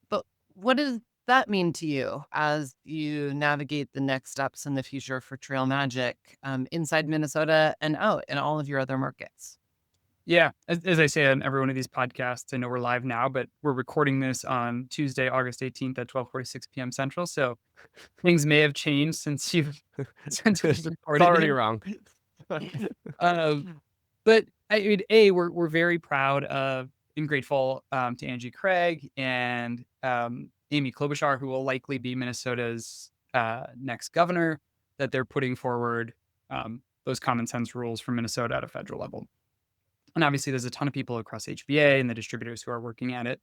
but what does that mean to you as you navigate the next steps in the future for Trail Magic inside Minnesota and out in all of your other markets? Yeah, as I say on every one of these podcasts, I know we're live now, but we're recording this on Tuesday, August 18th at 12:46 p.m. Central. So things may have changed since since we've It's recorded already it. wrong. But I mean, we're very proud of and grateful to Angie Craig and Amy Klobuchar, who will likely be Minnesota's next governor, that they're putting forward those common sense rules for Minnesota at a federal level. And obviously, there's a ton of people across HVA and the distributors who are working at it.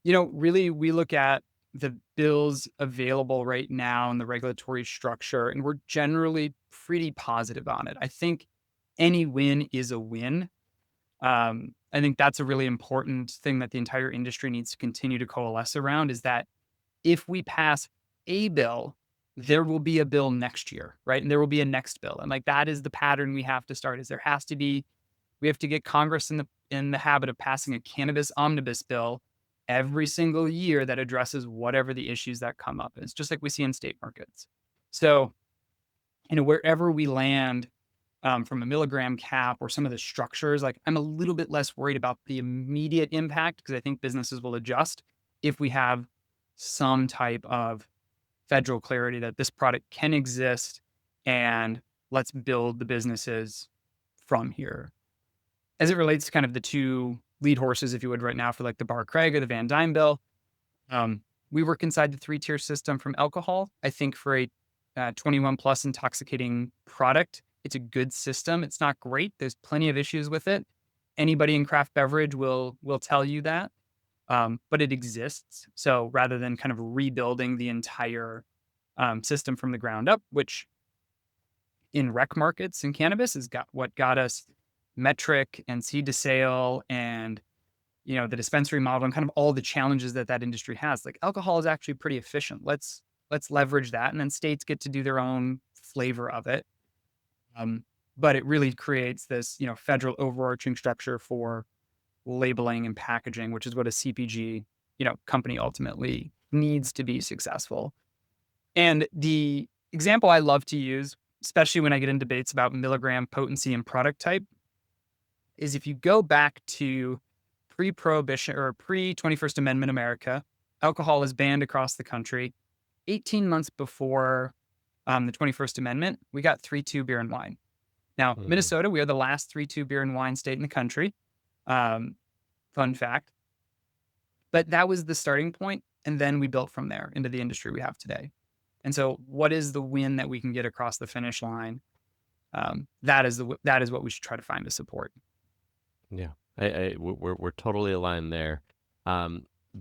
Really, we look at the bills available right now and the regulatory structure, and we're generally pretty positive on it. I think any win is a win. I think that's a really important thing that the entire industry needs to continue to coalesce around, is that if we pass a bill, there will be a bill next year, right? And there will be a next bill. And like that is the pattern we have to start. Is there has to be we have to get Congress in the habit of passing a cannabis omnibus bill every single year that addresses whatever the issues that come up. It's just like we see in state markets. So, wherever we land from a milligram cap or some of the structures, like I'm a little bit less worried about the immediate impact because I think businesses will adjust if we have some type of federal clarity that this product can exist and let's build the businesses from here. As it relates to kind of the two lead horses, if you would, right now for like the Barr Craig or the Van Dyne bill, we work inside the 3-tier system from alcohol. I think for a 21 plus intoxicating product, it's a good system. It's not great. There's plenty of issues with it. Anybody in craft beverage will tell you that, but it exists. So rather than kind of rebuilding the entire system from the ground up, which in rec markets in cannabis is what got us metric and seed to sale and the dispensary model and kind of all the challenges that industry has. Like alcohol is actually pretty efficient. Let's leverage that, and then states get to do their own flavor of it. But it really creates this federal overarching structure for labeling and packaging, which is what a CPG company ultimately needs to be successful. And the example I love to use, especially when I get in debates about milligram potency and product type, is if you go back to pre-prohibition or pre-21st Amendment America, alcohol is banned across the country. 18 months before the 21st Amendment, we got 3-2 beer and wine. Now, Minnesota, we are the last 3-2 beer and wine state in the country. Fun fact. But that was the starting point, and then we built from there into the industry we have today. And so what is the win that we can get across the finish line? That is what we should try to find to support. Yeah, we're totally aligned there.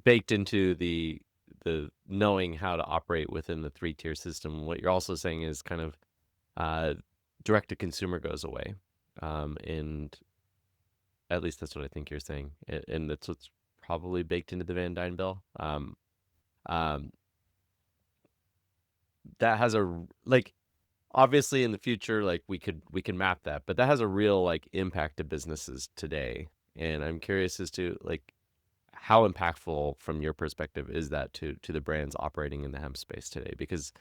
Baked into the knowing how to operate within the 3-tier system. What you're also saying is kind of direct to consumer goes away, and at least that's what I think you're saying, and that's what's probably baked into the Van Dyne bill. That has obviously in the future, like we can map that, but that has a real impact to businesses today. And I'm curious as to how impactful from your perspective is that to the brands operating in the hemp space today? Because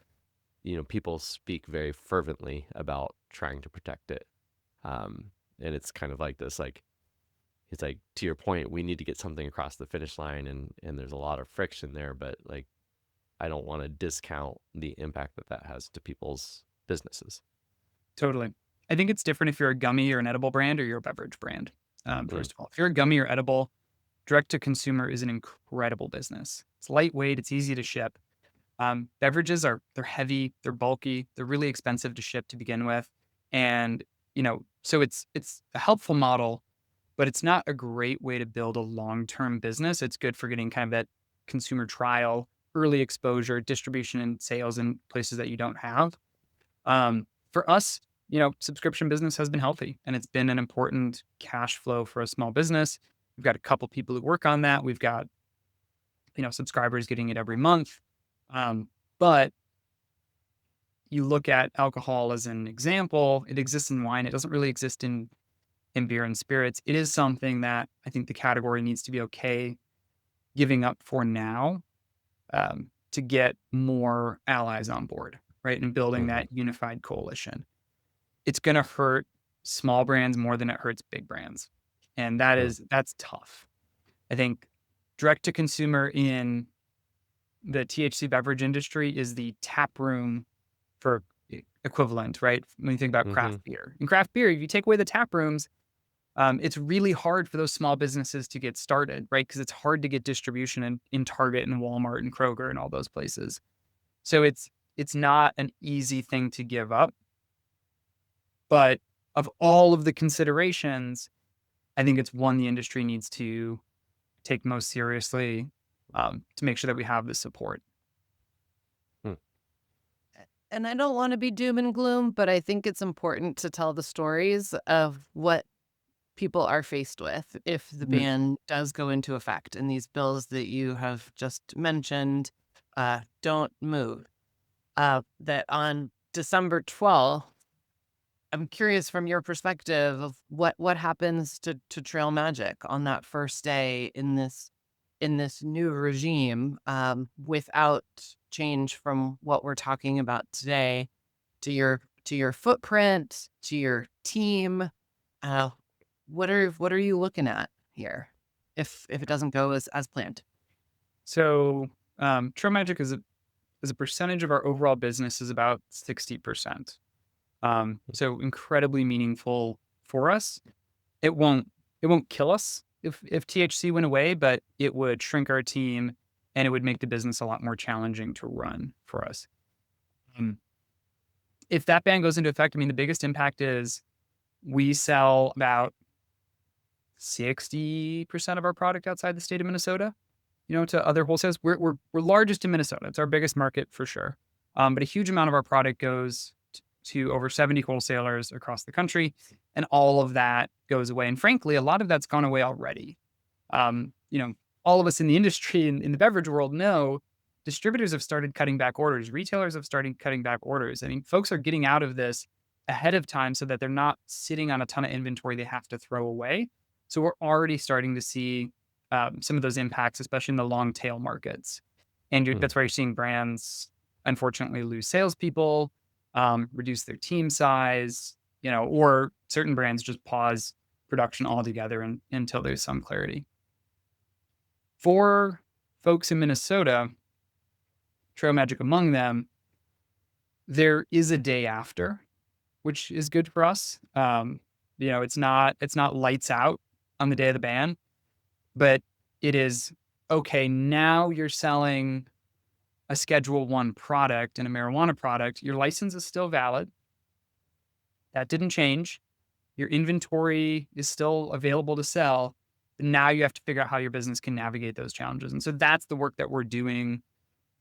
people speak very fervently about trying to protect it, and it's kind of like this it's like, to your point, we need to get something across the finish line, and there's a lot of friction there, but I don't want to discount the impact that has to people's businesses. Totally. I think it's different if you're a gummy or an edible brand or you're a beverage brand. First of all, if you're a gummy or edible, direct to consumer is an incredible business. It's lightweight, it's easy to ship. Beverages they're heavy, they're bulky, they're really expensive to ship to begin with. And, so it's a helpful model, but it's not a great way to build a long-term business. It's good for getting kind of that consumer trial, early exposure, distribution and sales in places that you don't have. For us, subscription business has been healthy, and it's been an important cash flow for a small business. We've got a couple people who work on that. We've got, subscribers getting it every month. But you look at alcohol as an example, it exists in wine. It doesn't really exist in beer and spirits. It is something that I think the category needs to be okay giving up for now, to get more allies on board, right? And building that unified coalition. It's going to hurt small brands more than it hurts big brands. And that's tough. I think direct to consumer in the THC beverage industry is the tap room for equivalent, right? When you think about craft beer. In craft beer, if you take away the tap rooms, it's really hard for those small businesses to get started, right? Because it's hard to get distribution in Target and Walmart and Kroger and all those places. So it's not an easy thing to give up. But of all of the considerations, I think it's one the industry needs to take most seriously, to make sure that we have the support. And I don't want to be doom and gloom, but I think it's important to tell the stories of what people are faced with if the Mhm. ban does go into effect and these bills that you have just mentioned don't move. That on December 12th, I'm curious from your perspective of what happens to Trail Magic on that first day in this new regime, without change from what we're talking about today, to your footprint, to your team. Uh, what are you looking at here if it doesn't go as planned? So, Trail Magic as a percentage of our overall business is about 60%. So incredibly meaningful for us. It won't it won't kill us if THC went away, but it would shrink our team and it would make the business a lot more challenging to run for us. Um, if that ban goes into effect, I mean, the biggest impact is we sell about 60% of our product outside the state of Minnesota, to other wholesalers. We're largest in Minnesota. It's our biggest market for sure. But a huge amount of our product goes to over 70 wholesalers across the country, and all of that goes away. And frankly, a lot of that's gone away already. Um, you know, all of us in the industry in the beverage world know distributors have started cutting back orders. Retailers have started cutting back orders. I mean, folks are getting out of this ahead of time so that they're not sitting on a ton of inventory they have to throw away. So we're already starting to see some of those impacts, especially in the long tail markets. And Mm. that's why you're seeing brands unfortunately lose salespeople, reduce their team size, or certain brands just pause production altogether until there's some clarity. For folks in Minnesota, Trail Magic among them, there is a day after, which is good for us. It's not lights out on the day of the ban, but it is okay. Now you're selling a Schedule One product and a marijuana product. Your license is still valid. That didn't change. Your inventory is still available to sell. But now you have to figure out how your business can navigate those challenges. And so that's the work that we're doing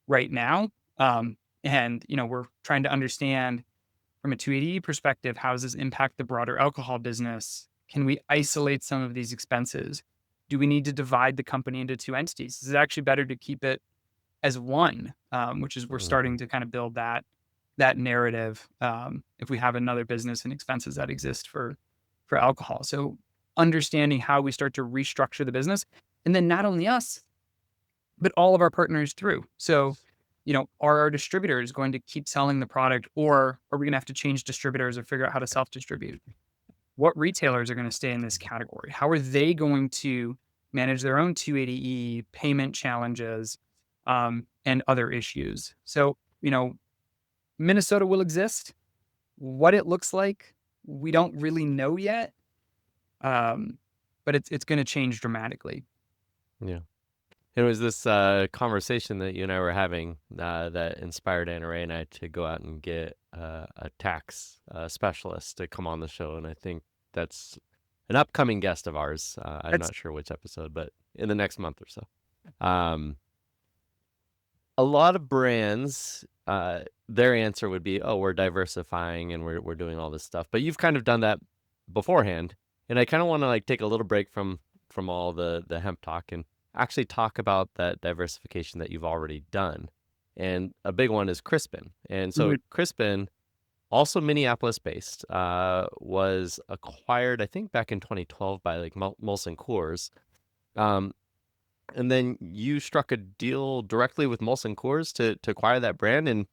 right now. And we're trying to understand from a 280E perspective, how does this impact the broader alcohol business? Can we isolate some of these expenses? Do we need to divide the company into two entities? Is it actually better to keep it as one? Which is we're starting Mhm. to kind of build that narrative. If we have another business and expenses that exist for alcohol, so understanding how we start to restructure the business, and then not only us, but all of our partners through. So, are our distributors going to keep selling the product, or are we going to have to change distributors or figure out how to self distribute? What retailers are going to stay in this category? How are they going to manage their own 280E payment challenges and other issues? So, Minnesota will exist. What it looks like, we don't really know yet, um, but it's going to change dramatically. Yeah. It was this conversation that you and I were having that inspired Anna Ray and I to go out and get a tax specialist to come on the show. And I think that's an upcoming guest of ours. I'm That's not sure which episode, but in the next month or so. Um, a lot of brands, their answer would be, "Oh, we're diversifying and we're doing all this stuff." But you've kind of done that beforehand, and I kind of want to like take a little break from all the hemp talk and actually talk about that diversification that you've already done. And a big one is Crispin. And so Mhm. Crispin, also Minneapolis based, was acquired, I think, back in 2012 by like Molson Coors. Um, and then you struck a deal directly with Molson Coors to acquire that brand. And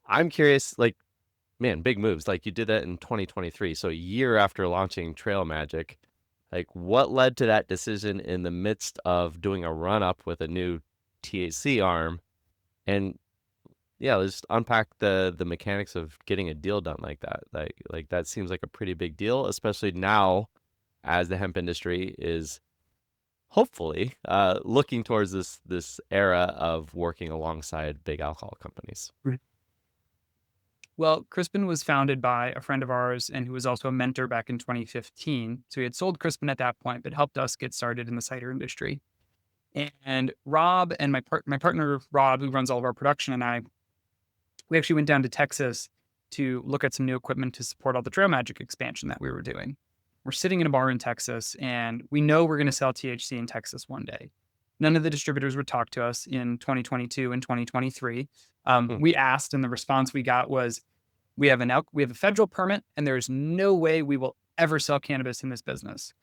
I'm curious, like, man, big moves. Like you did that in 2023, so a year after launching Trail Magic. Like, what led to that decision in the midst of doing a run up with a new THC arm? And yeah, let's just unpack the mechanics of getting a deal done like that. Like that seems like a pretty big deal, especially now as the hemp industry is hopefully looking towards this era of working alongside big alcohol companies. Right. Well, Crispin was founded by a friend of ours and who was also a mentor back in 2015. So he had sold Crispin at that point, but helped us get started in the cider industry. And Rob and my partner Rob, who runs all of our production, and I, we actually went down to Texas to look at some new equipment to support all the Trail Magic expansion that we were doing. we're sitting in a bar in Texas, and we know we're going to sell THC in Texas one day. None of the distributors would talk to us in 2022 and 2023. Hmm. We asked, and the response we got was, we have a federal permit, and there is no way we will ever sell cannabis in this business.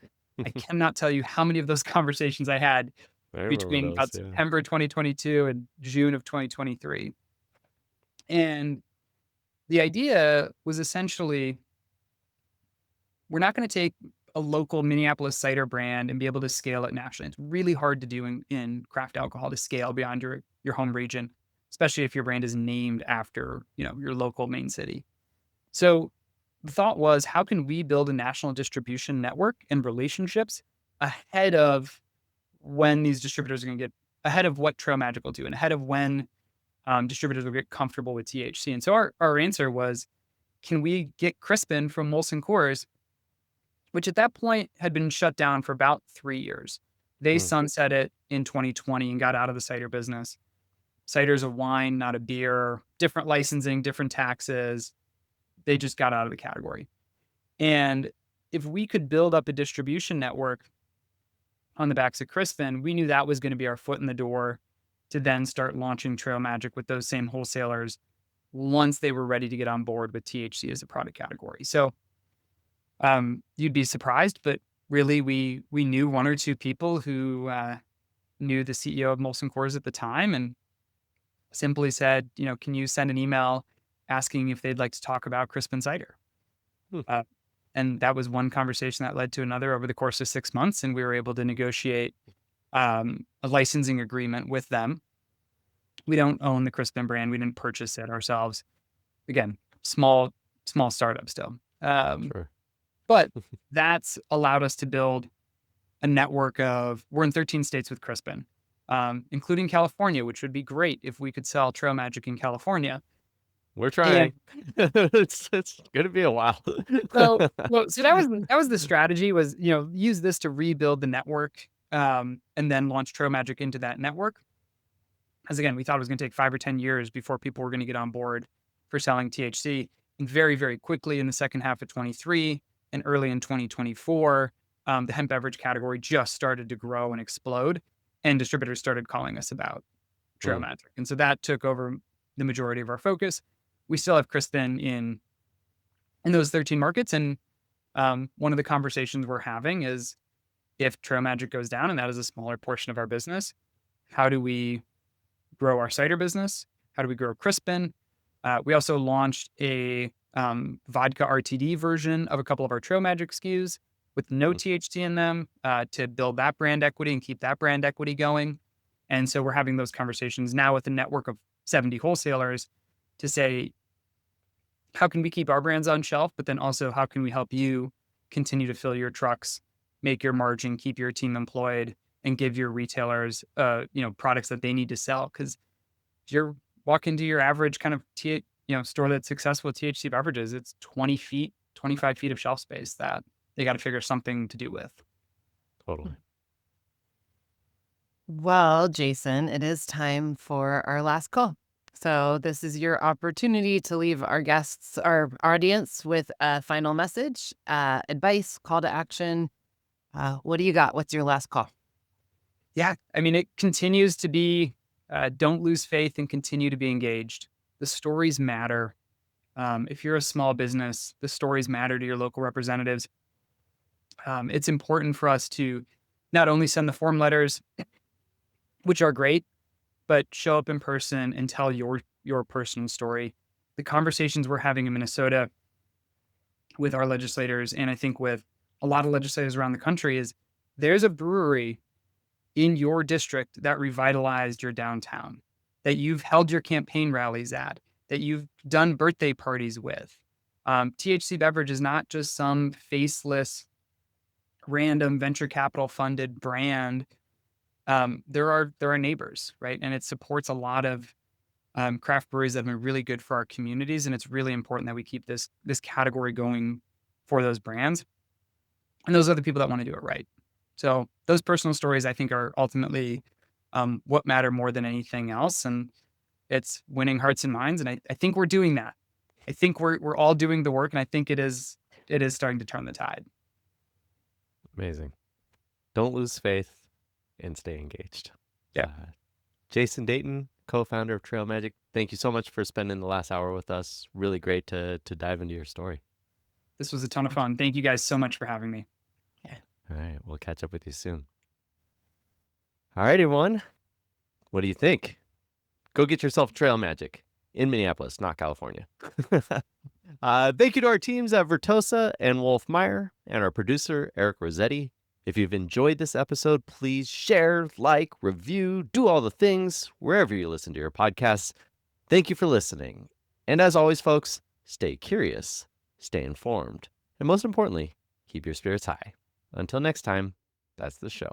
I cannot tell you how many of those conversations I had I remember between those. about Yeah. September 2022 and June of 2023. And the idea was essentially, we're not going to take a local Minneapolis cider brand and be able to scale it nationally. It's really hard to do in craft alcohol to scale beyond your home region, especially if your brand is named after, your local main city. So the thought was, how can we build a national distribution network and relationships ahead of when these distributors are going to get ahead of what Trail Magic will do and ahead of when distributors will get comfortable with THC. And so our answer was, can we get Crispin from Molson Coors, which at that point had been shut down for about 3 years. They Mm. sunset it in 2020 and got out of the cider business. Cider's a wine, not a beer, different licensing, different taxes. They just got out of the category. And if we could build up a distribution network on the backs of Crispin, we knew that was going to be our foot in the door to then start launching Trail Magic with those same wholesalers once they were ready to get on board with THC as a product category. So you'd be surprised, but really we knew one or two people who knew the CEO of Molson Coors at the time, and simply said, can you send an email asking if they'd like to talk about Crispin cider? Hmm. And that was one conversation that led to another over the course of 6 months, and we were able to negotiate a licensing agreement with them. We don't own the Crispin brand. We didn't purchase it ourselves. Again, small startup still. Sure. But that's allowed us to build a network we're in 13 states with Crispin, including California, which would be great if we could sell Trail Magic in California. We're trying. It's going to be a while. So that was the strategy, was, use this to rebuild the network, and then launch Trail Magic into that network. As again, we thought it was going to take 5 or 10 years before people were going to get on board for selling THC. And very, very quickly in the second half of 23 and early in 2024, the hemp beverage category just started to grow and explode, and distributors started calling us about Trail Magic. And so that took over the majority of our focus. We still have Crispin in those 13 markets. And one of the conversations we're having is, if Trail Magic goes down, and that is a smaller portion of our business, how do we grow our cider business? How do we grow Crispin? We also launched a vodka RTD version of a couple of our Trail Magic SKUs with no THC in them, to build that brand equity and keep that brand equity going. And so we're having those conversations now with a network of 70 wholesalers to say, how can we keep our brands on shelf, but then also how can we help you continue to fill your trucks, make your margin, keep your team employed, and give your retailers, products that they need to sell? Because if you're walking to your average kind of store that's successful with THC beverages, it's 20 feet, 25 feet of shelf space that they got to figure something to do with. Totally. Well, Jason, it is time for our last call. So this is your opportunity to leave our guests, our audience, with a final message, advice, call to action. What do you got? What's your last call? Yeah, I mean, it continues to be, don't lose faith and continue to be engaged. The stories matter. If you're a small business, the stories matter to your local representatives. It's important for us to not only send the form letters, which are great, but show up in person and tell your personal story. The conversations we're having in Minnesota with our legislators, and I think with a lot of legislators around the country, is there's a brewery in your district that revitalized your downtown, that you've held your campaign rallies at, that you've done birthday parties with. THC Beverage is not just some faceless, random venture capital funded brand. There are neighbors, right? And it supports a lot of craft breweries that have been really good for our communities. And it's really important that we keep this category going for those brands. And those are the people that want to do it right. So those personal stories, I think, are ultimately what matter more than anything else. And it's winning hearts and minds. And I think we're doing that. I think we're all doing the work, and I think it is starting to turn the tide. Amazing. Don't lose faith and stay engaged. Yeah. Jason Dayton, co-founder of Trail Magic, thank you so much for spending the last hour with us. Really great to dive into your story. This was a ton of fun. Thank you guys so much for having me. All right, we'll catch up with you soon. All right, everyone. What do you think? Go get yourself Trail Magic in Minneapolis, not California. Thank you to our teams at Vertosa and Wolf Meyer and our producer, Eric Rossetti. If you've enjoyed this episode, please share, like, review, do all the things wherever you listen to your podcasts. Thank you for listening. And as always, folks, stay curious, stay informed, and most importantly, keep your spirits high. Until next time, that's the show.